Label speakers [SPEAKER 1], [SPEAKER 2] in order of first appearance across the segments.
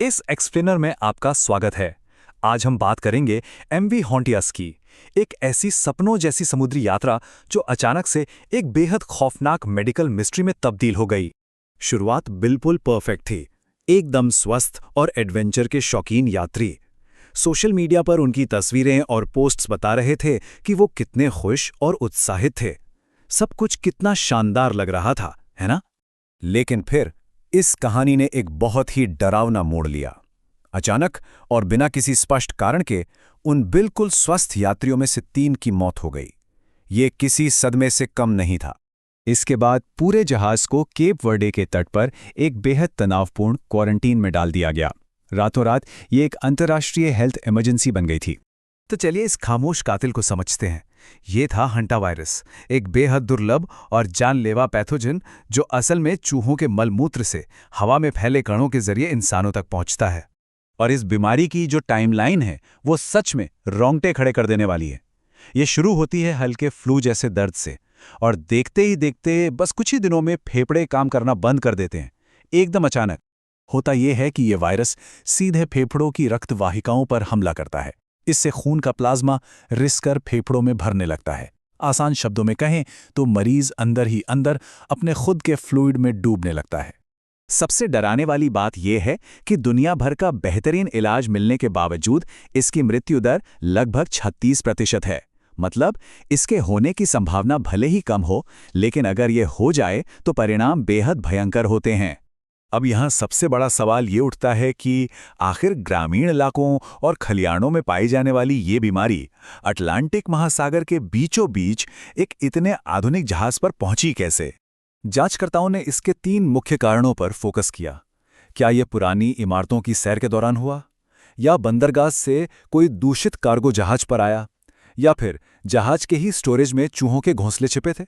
[SPEAKER 1] इस एक्सप्लेनर में आपका स्वागत है। आज हम बात करेंगे एमवी हॉन्टियस की, एक ऐसी सपनों जैसी समुद्री यात्रा जो अचानक से एक बेहद खौफनाक मेडिकल मिस्ट्री में तब्दील हो गई। शुरुआत बिल्कुल परफेक्ट थी, एकदम स्वस्थ और एडवेंचर के शौकीन यात्री। सोशल मीडिया पर उनकी तस्वीरें और पोस्ट्स बता रहे थे कि वो कितने खुश और उत्साहित थे। सब कुछ कितना शानदार लग रहा था, है ना? लेकिन फिर इस कहानी ने एक बहुत ही डरावना मोड़ लिया। अचानक और बिना किसी स्पष्ट कारण के उन बिल्कुल स्वस्थ यात्रियों में से 3 की मौत हो गई। ये किसी सदमे से कम नहीं था। इसके बाद पूरे जहाज को केप वर्डे के तट पर एक बेहद तनावपूर्ण क्वारंटीन में डाल दिया गया। रातों रात ये एक अंतर्राष्ट्रीय हेल्थ इमरजेंसी बन गई थी। तो चलिए इस खामोश कातिल को समझते हैं। ये था हंटा वायरस, एक बेहद दुर्लभ और जानलेवा पैथोजन जो असल में चूहों के मलमूत्र से हवा में फैले कणों के जरिए इंसानों तक पहुंचता है। और इस बीमारी की जो टाइमलाइन है वो सच में रोंगटे खड़े कर देने वाली है। ये शुरू होती है हल्के फ्लू जैसे दर्द से, और देखते ही देखते बस कुछ ही दिनों में फेफड़े काम करना बंद कर देते हैं। एकदम अचानक होता यह है कि ये वायरस सीधे फेफड़ों की रक्त वाहिकाओं पर हमला करता है। इससे खून का प्लाज्मा रिस कर फेफड़ों में भरने लगता है। आसान शब्दों में कहें तो मरीज अंदर ही अंदर अपने खुद के फ्लूइड में डूबने लगता है। सबसे डराने वाली बात यह है कि दुनिया भर का बेहतरीन इलाज मिलने के बावजूद इसकी मृत्यु दर लगभग 36% है। मतलब इसके होने की संभावना भले ही कम हो, लेकिन अगर ये हो जाए तो परिणाम बेहद भयंकर होते हैं। अब यहाँ सबसे बड़ा सवाल ये उठता है कि आखिर ग्रामीण इलाकों और खलिहानों में पाई जाने वाली ये बीमारी अटलांटिक महासागर के बीचों बीच एक इतने आधुनिक जहाज पर पहुंची कैसे? जांचकर्ताओं ने इसके 3 मुख्य कारणों पर फोकस किया। क्या ये पुरानी इमारतों की सैर के दौरान हुआ, या बंदरगाह से कोई दूषित कार्गो जहाज पर आया, या फिर जहाज के ही स्टोरेज में चूहों के घोंसले छिपे थे?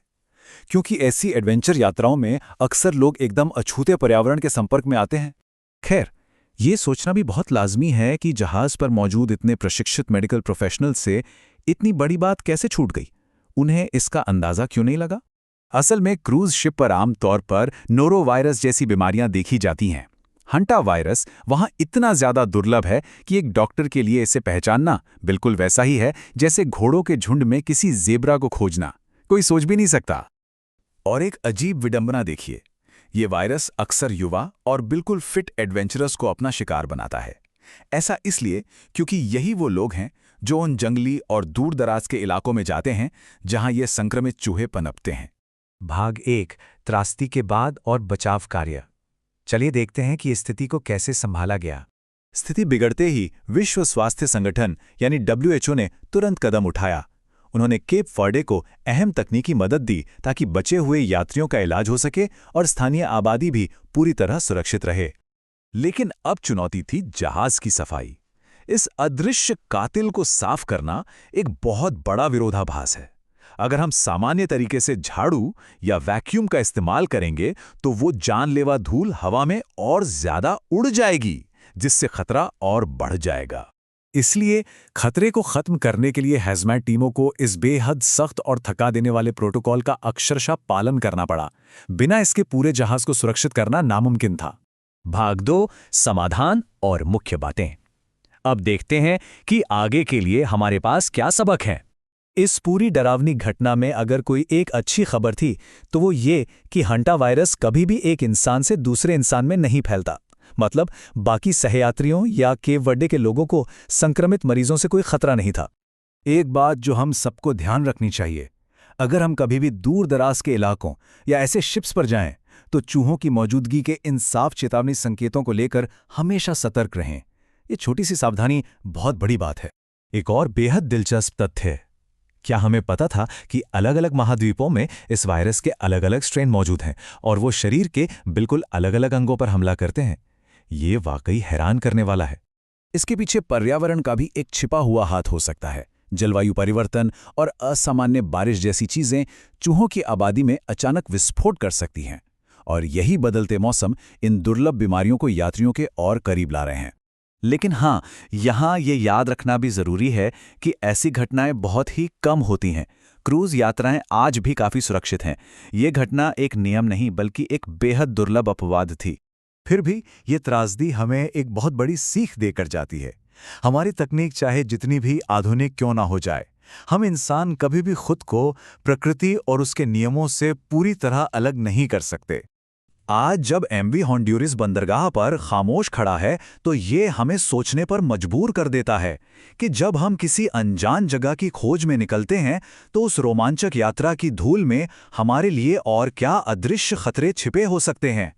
[SPEAKER 1] क्योंकि ऐसी एडवेंचर यात्राओं में अक्सर लोग एकदम अछूते पर्यावरण के संपर्क में आते हैं। खैर, ये सोचना भी बहुत लाजमी है कि जहाज पर मौजूद इतने प्रशिक्षित मेडिकल प्रोफेशनल से इतनी बड़ी बात कैसे छूट गई? उन्हें इसका अंदाजा क्यों नहीं लगा? असल में क्रूज शिप पर आमतौर पर नोरोवायरस जैसी बीमारियां देखी जाती हैं। हंटा वायरस वहां इतना ज्यादा दुर्लभ है कि एक डॉक्टर के लिए इसे पहचानना बिल्कुल वैसा ही है जैसे घोड़ों के झुंड में किसी जेब्रा को खोजना। कोई सोच भी नहीं सकता। और एक अजीब विडंबना देखिए, ये वायरस अक्सर युवा और बिल्कुल फिट एडवेंचरर्स को अपना शिकार बनाता है। ऐसा इसलिए क्योंकि यही वो लोग हैं जो उन जंगली और दूर दराज के इलाकों में जाते हैं जहां ये संक्रमित चूहे पनपते हैं।
[SPEAKER 2] भाग 1, त्रासदी के बाद और बचाव कार्य। चलिए देखते हैं कि स्थिति को कैसे संभाला गया।
[SPEAKER 1] स्थिति बिगड़ते ही विश्व स्वास्थ्य संगठन यानी WHO ने तुरंत कदम उठाया। उन्होंने केप वर्डे को अहम तकनीकी मदद दी ताकि बचे हुए यात्रियों का इलाज हो सके और स्थानीय आबादी भी पूरी तरह सुरक्षित रहे। लेकिन अब चुनौती थी जहाज की सफाई। इस अदृश्य कातिल को साफ करना एक बहुत बड़ा विरोधाभास है। अगर हम सामान्य तरीके से झाड़ू या वैक्यूम का इस्तेमाल करेंगे तो वो जानलेवा धूल हवा में और ज्यादा उड़ जाएगी, जिससे खतरा और बढ़ जाएगा। इसलिए खतरे को खत्म करने के लिए हैजमैट टीमों को इस बेहद सख्त और थका देने वाले प्रोटोकॉल का अक्षरशः पालन करना पड़ा। बिना इसके पूरे जहाज को सुरक्षित करना नामुमकिन था।
[SPEAKER 2] भाग 2, समाधान और मुख्य बातें। अब देखते हैं कि आगे के लिए हमारे पास क्या सबक है।
[SPEAKER 1] इस पूरी डरावनी घटना में अगर कोई एक अच्छी खबर थी तो वो ये कि हंटा वायरस कभी भी एक इंसान से दूसरे इंसान में नहीं फैलता। मतलब बाकी सहयात्रियों या केप वर्डे के लोगों को संक्रमित मरीजों से कोई खतरा नहीं था। एक बात जो हम सबको ध्यान रखनी चाहिए, अगर हम कभी भी दूर दराज के इलाकों या ऐसे शिप्स पर जाएं तो चूहों की मौजूदगी के इन साफ चेतावनी संकेतों को लेकर हमेशा सतर्क रहें। ये छोटी सी सावधानी बहुत बड़ी बात है। एक और बेहद दिलचस्प तथ्य है, क्या हमें पता था कि अलग अलग महाद्वीपों में इस वायरस के अलग अलग स्ट्रेन मौजूद हैं और वो शरीर के बिल्कुल अलग अलग अंगों पर हमला करते हैं? ये वाकई हैरान करने वाला है। इसके पीछे पर्यावरण का भी एक छिपा हुआ हाथ हो सकता है। जलवायु परिवर्तन और असामान्य बारिश जैसी चीजें चूहों की आबादी में अचानक विस्फोट कर सकती हैं, और यही बदलते मौसम इन दुर्लभ बीमारियों को यात्रियों के और करीब ला रहे हैं। लेकिन हाँ, यहाँ ये याद रखना भी जरूरी है कि ऐसी घटनाएं बहुत ही कम होती हैं। क्रूज यात्राएं आज भी काफी सुरक्षित हैं। ये घटना एक नियम नहीं बल्कि एक बेहद दुर्लभ अपवाद थी।
[SPEAKER 3] फिर भी ये त्रासदी हमें एक बहुत बड़ी सीख देकर जाती है। हमारी तकनीक चाहे जितनी भी आधुनिक क्यों ना हो जाए, हम इंसान कभी भी खुद को प्रकृति और उसके नियमों से पूरी तरह अलग नहीं कर सकते।
[SPEAKER 1] आज जब एमवी होंडुरास बंदरगाह पर खामोश खड़ा है तो ये हमें सोचने पर मजबूर कर देता है कि जब हम किसी अनजान जगह की खोज में निकलते हैं तो उस रोमांचक यात्रा की धूल में हमारे लिए और क्या अदृश्य खतरे छिपे हो सकते हैं।